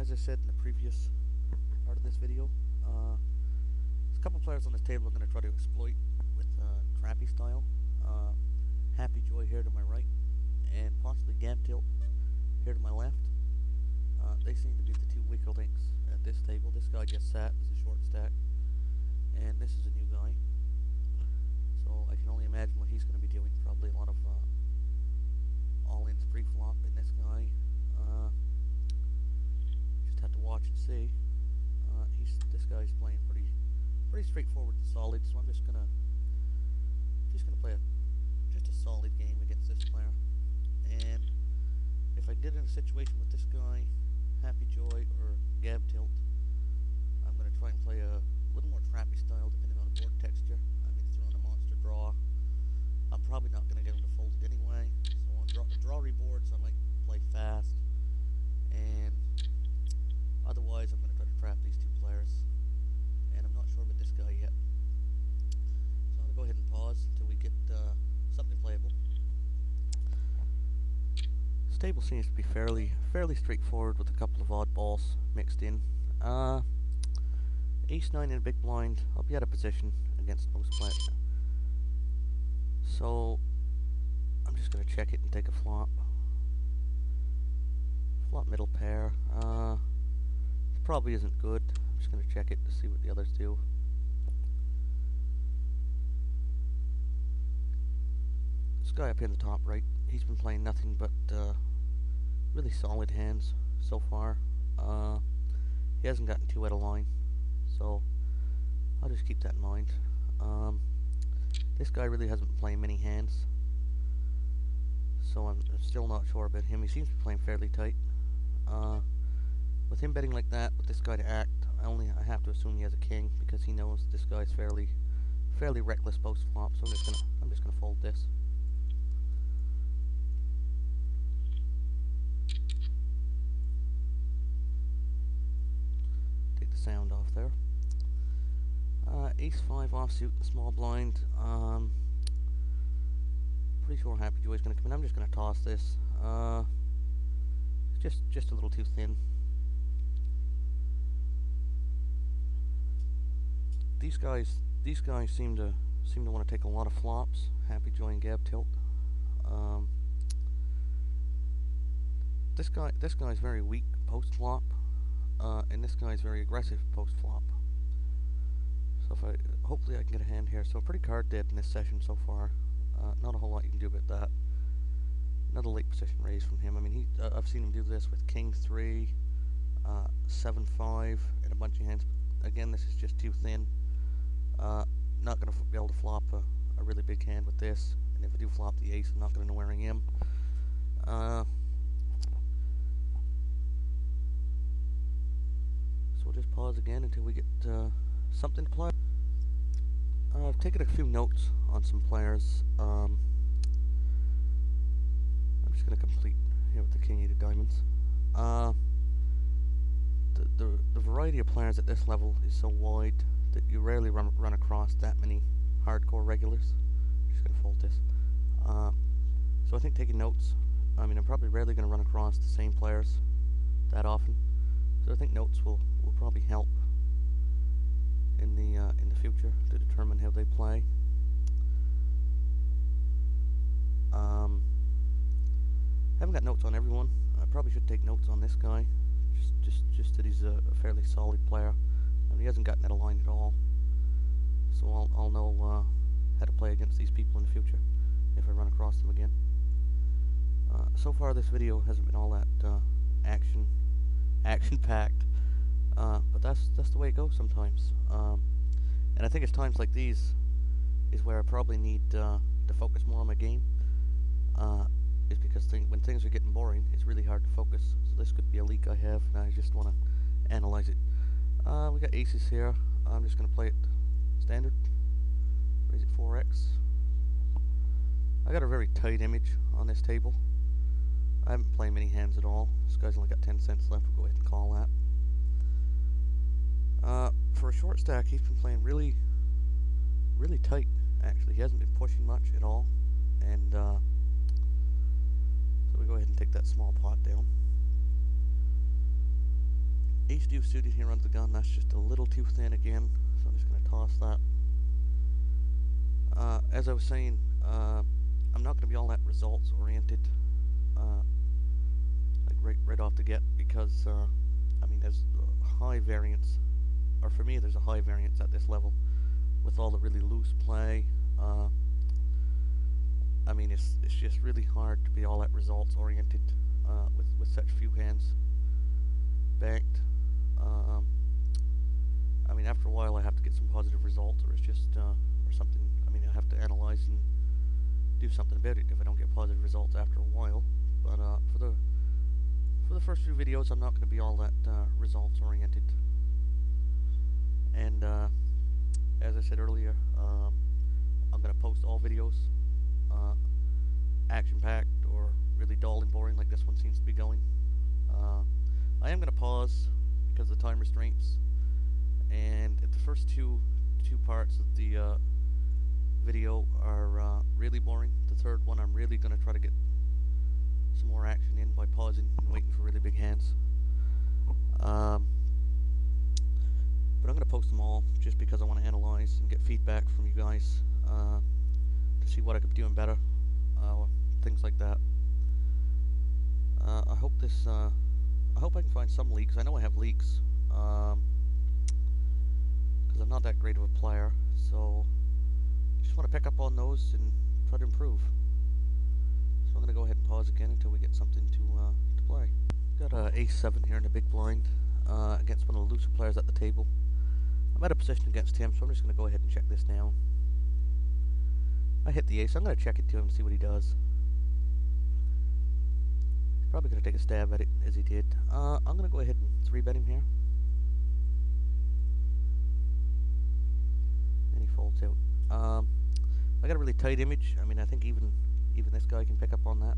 as I said in the previous part of this video, there's a couple players on this table I'm going to try to exploit with trappy style. Happy Joy here to my right, and possibly Gam Tilt here to my left. They seem to be the two weaker links at this table. This guy just sat as a short stack, and this is a new guy. So I can only imagine what he's going to be doing. Probably a lot of all-ins pre-flop in this guy. Just have to watch and see. This guy's playing pretty straightforward and solid. So I'm just gonna play just a solid game against this player. And if I can get in a situation with this guy, Happy Joy or Gab Tilt, I'm gonna try and play a little more trappy style depending on the board texture. I mean, throwing a monster draw. I'm probably not gonna get him to fold it anyway. So on draw reboards, I might play fast, and otherwise I'm gonna try to trap these two players. And I'm not sure about this guy yet. So I'm gonna go ahead and pause until we get something playable. This table seems to be fairly straightforward with a couple of oddballs mixed in. Ace-9 in a big blind. I'll be out of position against most players. So I'm just gonna check it and take a flop. Flop middle pair. This probably isn't good. I'm just gonna check it to see what the others do. This guy up here in the top right, he's been playing nothing but really solid hands so far. He hasn't gotten too out of line, so I'll just keep that in mind. This guy really hasn't been playing many hands, so I'm still not sure about him. He seems to be playing fairly tight. With him betting like that, with this guy to act, I have to assume he has a king because he knows this guy's fairly reckless post flop. So I'm just gonna fold this. Take the sound off there. Ace-5 offsuit, the small blind. Pretty sure Happy Joy is going to come in. I'm just going to toss this. It's just a little too thin. These guys seem to want to take a lot of flops. Happy Joy and Gab Tilt. This guy's very weak post flop, and this guy's very aggressive post flop. So hopefully I can get a hand here. So pretty card dead in this session so far. Not a whole lot you can do about that. Another late position raise from him. I mean, I've seen him do this with King 3, 7-5, and a bunch of hands. Again, this is just too thin. Not going to be able to flop a really big hand with this. And if I do flop the ace, I'm not going to know where I am. So we'll just pause again until we get something to play. I've taken a few notes on some players. I'm just going to complete here with the King-8 of diamonds. The variety of players at this level is so wide that you rarely run across that many hardcore regulars. I'm just going to fold this. So I think taking notes, I mean, I'm probably rarely going to run across the same players that often. So I think notes will probably help in the future to determine how they play. Haven't got notes on everyone. I probably should take notes on this guy, just that he's a fairly solid player. I mean, he hasn't gotten out of line at all, so I'll know how to play against these people in the future if I run across them again. So far, this video hasn't been all that action-packed. But that's the way it goes sometimes. And I think it's times like these is where I probably need to focus more on my game. Is because when things are getting boring, it's really hard to focus. So this could be a leak I have, and I just want to analyze it. We got aces here. I'm just going to play it standard. Raise it 4x. I got a very tight image on this table. I haven't played many hands at all. This guy's only got 10 cents left. We'll go ahead and call that. For a short stack, he's been playing really tight, actually. He hasn't been pushing much at all. And so we go ahead and take that small pot down. Ace deuce suited here under the gun. That's just a little too thin again, so I'm just going to toss that. As I was saying, I'm not going to be all that results oriented, like right off the get, because I mean, there's high variance, or for me, there's a high variance at this level with all the really loose play. I mean, it's just really hard to be all that results oriented with such few hands banked. I mean, after a while, I have to get some positive results, or it's just or something. I mean, I have to analyze and do something about it if I don't get positive results after a while. But for the first few videos, I'm not going to be all that results oriented. And as I said earlier, I'm going to post all videos action-packed or really dull and boring like this one seems to be going. I am going to pause because of the time restraints, and the first two parts of the video are really boring. The third one I'm really going to try to get some more action in by pausing and waiting for really big hands. But I'm going to post them all just because I want to analyze and get feedback from you guys to see what I could be doing better, things like that. I hope this. I hope I can find some leaks. I know I have leaks because I'm not that great of a player, so I just want to pick up on those and try to improve. So I'm going to go ahead and pause again until we get something to play. Got ace-7 here in the big blind against one of the looser players at the table. I'm at a position against him, so I'm just going to go ahead and check this down. I hit the ace. I'm going to check it to him and see what he does. He's probably going to take a stab at it, as he did. I'm going to go ahead and 3-bet him here. And he folds out. I got a really tight image. I mean, I think even this guy can pick up on that.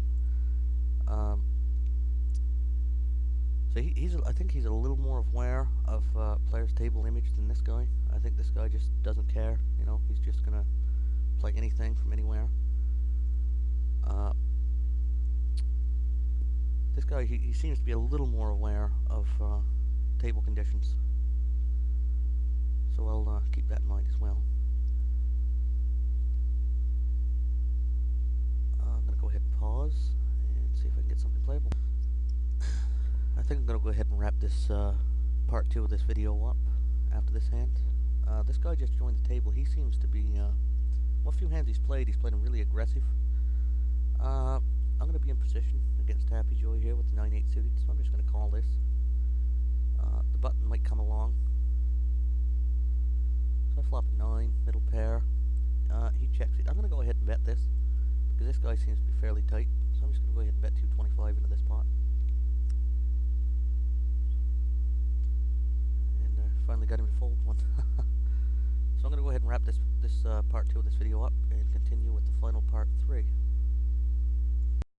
So I think he's a little more aware of player's table image than this guy. I think this guy just doesn't care. You know, he's just gonna play anything from anywhere. This guy, he seems to be a little more aware of table conditions. So I'll keep that in mind as well. I'm going to go ahead and pause and see if I can get something playable. I think I'm going to go ahead and wrap this part 2 of this video up after this hand. This guy just joined the table. He seems to be, what few hands he's played them really aggressive. I'm going to be in position against Happy Joy here with the 9-8 suited, so I'm just going to call this. The button might come along. So I flop a 9, middle pair. He checks it. I'm going to go ahead and bet this, because this guy seems to be fairly tight. So I'm just going to go ahead and bet 225 into this pot. And finally got him to fold one. So I'm going to go ahead and wrap this part 2 of this video up and continue with the final part 3.